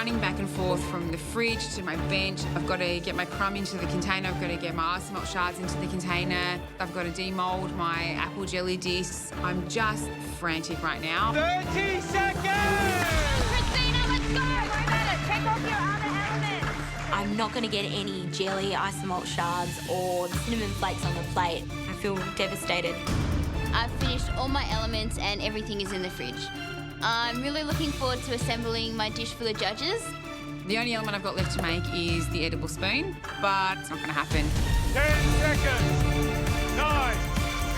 running back and forth from the fridge to my bench. I've got to get my crumb into the container. I've got to get my ice melt shards into the container. I've got to demould my apple jelly discs. I'm just frantic right now. 30 seconds! Christina, let's go! Go at it. Check off your other elements. I'm not going to get any jelly, ice malt shards or cinnamon flakes on the plate. I feel devastated. I've finished all my elements and everything is in the fridge. I'm really looking forward to assembling my dish for the judges. The only element I've got left to make is the edible spoon, but it's not going to happen. 10 seconds. 9,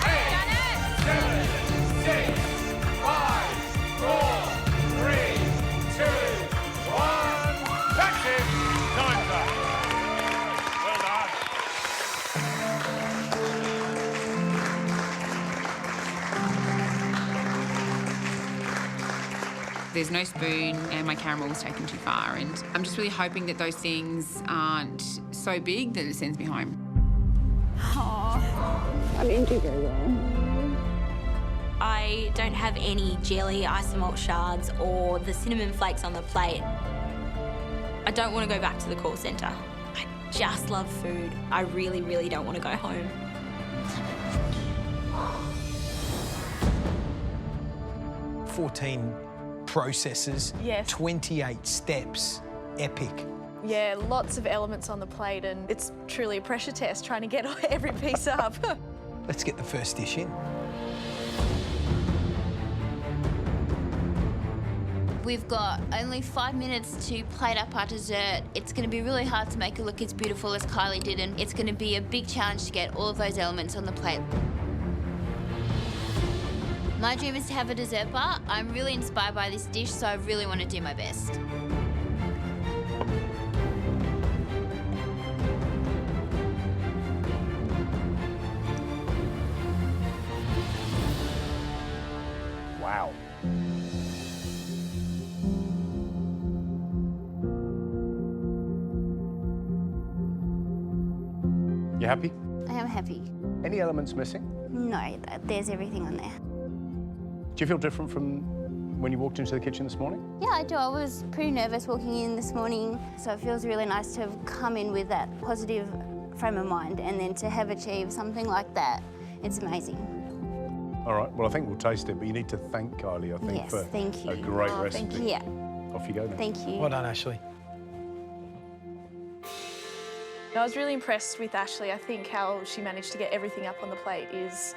8, 7, 6, 5, 4, 3, 2, 1. That's it. Time's up. Well done. There's no spoon and my caramel was taken too far, and I'm just really hoping that those things aren't so big that it sends me home. I didn't do very well. I don't have any jelly, ice malt shards or the cinnamon flakes on the plate. I don't want to go back to the call centre. I just love food. I really, really don't want to go home. Processes, Yes. 28 steps, epic. Yeah, lots of elements on the plate, and it's truly a pressure test trying to get every piece up. Let's get the first dish in. We've got only 5 minutes to plate up our dessert. It's going to be really hard to make it look as beautiful as Kylie did, and it's going to be a big challenge to get all of those elements on the plate. My dream is to have a dessert bar. I'm really inspired by this dish, so I really want to do my best. Wow. You happy? I am happy. Any elements missing? No, there's everything on there. Do you feel different from when you walked into the kitchen this morning? Yeah, I do. I was pretty nervous walking in this morning, so it feels really nice to have come in with that positive frame of mind, and then to have achieved something like that, it's amazing. All right, well, I think we'll taste it, but you need to thank Kylie, I think, Yes, for thank you. a great Oh, recipe. thank you. Yeah, Off you go then. thank you. Well done, Ashley. I was really impressed with Ashley. I think how she managed to get everything up on the plate is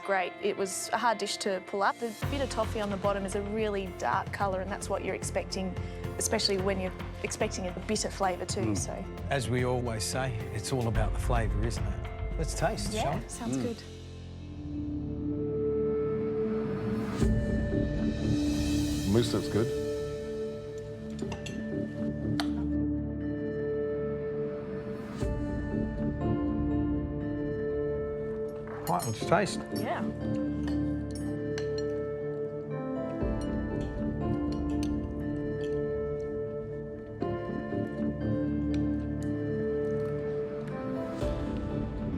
great. It was a hard dish to pull up. The bit of toffee on the bottom is a really dark colour, and that's what you're expecting, especially when you're expecting a bitter flavour too. So As we always say, it's all about the flavour, isn't it? Let's taste, shall yeah, we? sounds good. Mousse looks good. Right, let's taste. Yeah.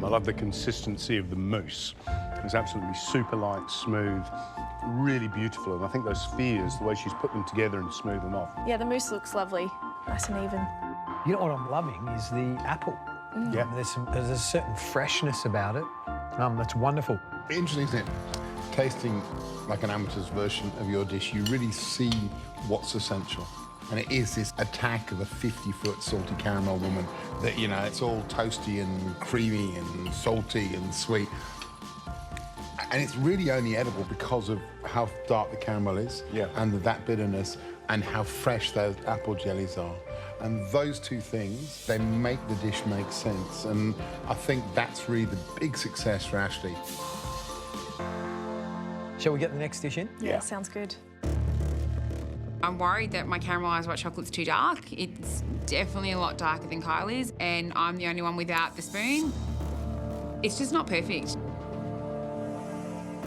I love the consistency of the mousse. It's absolutely super light, smooth, really beautiful. And I think those spheres, the way she's put them together and smooth them off. Yeah, the mousse looks lovely, nice and even. You know what I'm loving is the apple. Yeah. There's a certain freshness about it. That's wonderful. Interesting, isn't it? Tasting like an amateur's version of your dish, you really see what's essential. And it is this attack of a 50-foot salty caramel woman that, you know, it's all toasty and creamy and salty and sweet. And it's really only edible because of how dark the caramel is, Yeah. and that bitterness, and how fresh those apple jellies are. And those two things, they make the dish make sense. And I think that's really the big success for Ashley. Shall we get the next dish in? Yeah, sounds good. I'm worried that my caramelised white chocolate's too dark. It's definitely a lot darker than Kylie's, and I'm the only one without the spoon. It's just not perfect.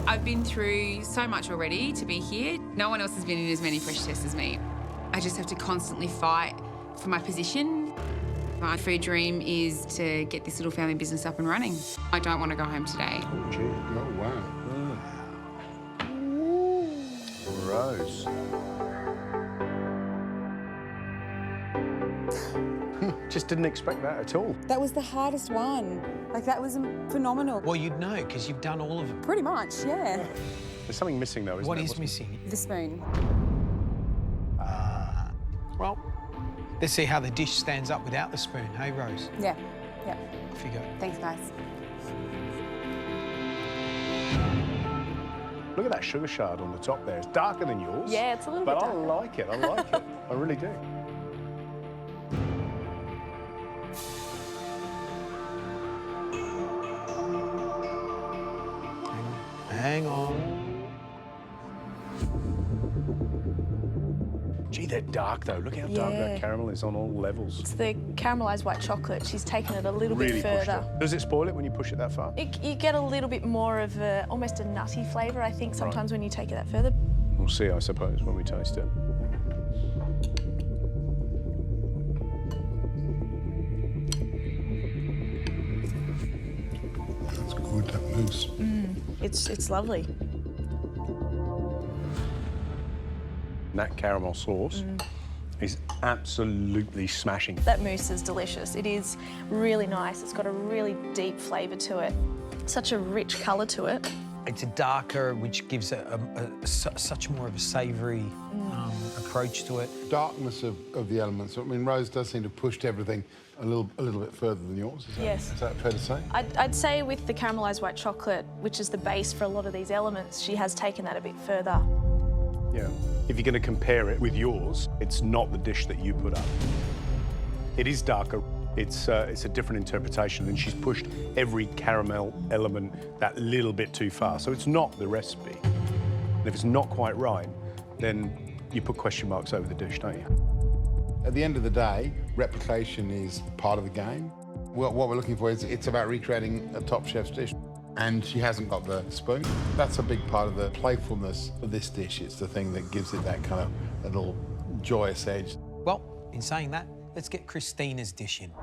I've been through so much already to be here. No one else has been in as many pressure tests as me. I just have to constantly fight for my position. My food dream is to get this little family business up and running. I don't want to go home today. Oh, gee. Oh, wow. Rose. Just didn't expect that at all. That was the hardest one. Like, that was phenomenal. Well, you'd know, because you've done all of them. Pretty much, yeah. There's something missing, though, isn't there? What is missing? The spoon. Well, let's see how the dish stands up without the spoon. Hey, Rose? Yeah, yeah. Off you go. Thanks, guys. Look at that sugar shard on the top there. It's darker than yours. Yeah, it's a little bit But I darker. like it. I like it. I really do. Hang on. Gee, they're dark, though. Look how dark Yeah. that caramel is on all levels. It's the caramelised white chocolate. She's taken it a little Really bit pushed further. it. Does it spoil it when you push it that far? You get a little bit more of almost a nutty flavour, I think, sometimes when you take it that further. We'll see, I suppose, when we taste it. That's good, that mousse. It's lovely. That caramel sauce is absolutely smashing. That mousse is delicious. It is really nice. It's got a really deep flavour to it. Such a rich colour to it. It's a darker, which gives such more of a savoury approach to it. Darkness of the elements. I mean, Rose does seem to have pushed everything a little bit further than yours. Yes. Is that fair to say? I'd say with the caramelised white chocolate, which is the base for a lot of these elements, she has taken that a bit further. Yeah. If you're going to compare it with yours, it's not the dish that you put up. It is darker. It's a different interpretation, and she's pushed every caramel element that little bit too far. So it's not the recipe. And if it's not quite right, then you put question marks over the dish, don't you? At the end of the day, replication is part of the game. What we're looking for is it's about recreating a top chef's dish. And she hasn't got the spoon. That's a big part of the playfulness of this dish. It's the thing that gives it that kind of a little joyous edge. Well, in saying that, let's get Christina's dish in.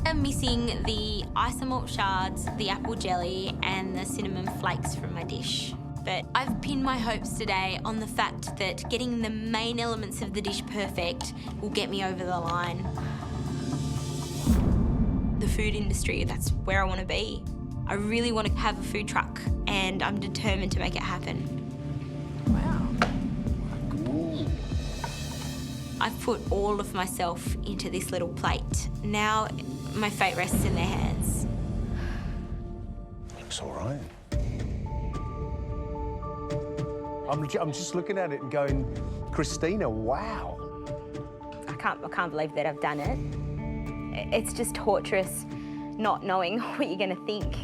I'm missing the isomalt shards, the apple jelly, and the cinnamon flakes from my dish. But I've pinned my hopes today on the fact that getting the main elements of the dish perfect will get me over the line. The food industry, that's where I want to be. I really want to have a food truck, and I'm determined to make it happen. Wow. I've put all of myself into this little plate. Now my fate rests in their hands. Looks all right. I'm just looking at it and going, Christina, wow. I can't believe that I've done it. It's just torturous not knowing what you're going to think.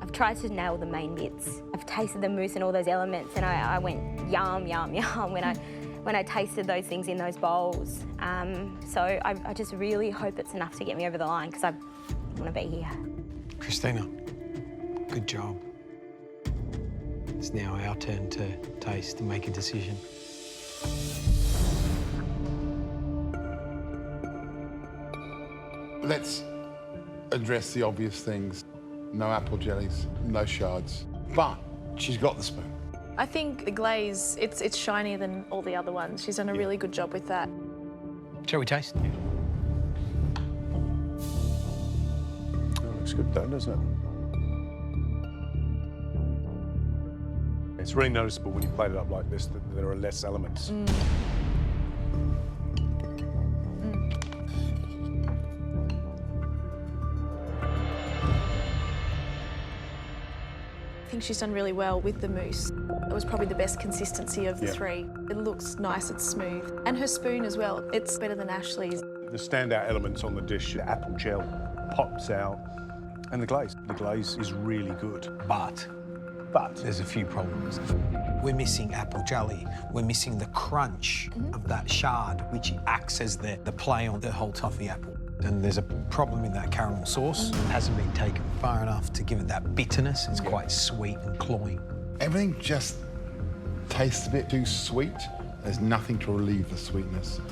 I've tried to nail the main bits. I've tasted the mousse and all those elements, and I went yum, yum, yum when I tasted those things in those bowls. So I just really hope it's enough to get me over the line, because I want to be here. Christina, good job. It's now our turn to taste and make a decision. Let's address the obvious things. No apple jellies, no shards. But she's got the spoon. I think the glaze, it's shinier than all the other ones. She's done a really good job with that. Shall we taste? That looks good though, doesn't it? It's really noticeable when you plate it up like this that there are less elements. I think she's done really well with the mousse. It was probably the best consistency of the three. It looks nice, it's smooth. And her spoon as well, it's better than Ashley's. The standout elements on the dish, the apple gel pops out, and the glaze. The glaze is really good. But there's a few problems. We're missing apple jelly. We're missing the crunch of that shard, which acts as the play on the whole toffee apple. And there's a problem in that caramel sauce. It hasn't been taken far enough to give it that bitterness. It's quite sweet and cloying. Everything just tastes a bit too sweet. There's nothing to relieve the sweetness.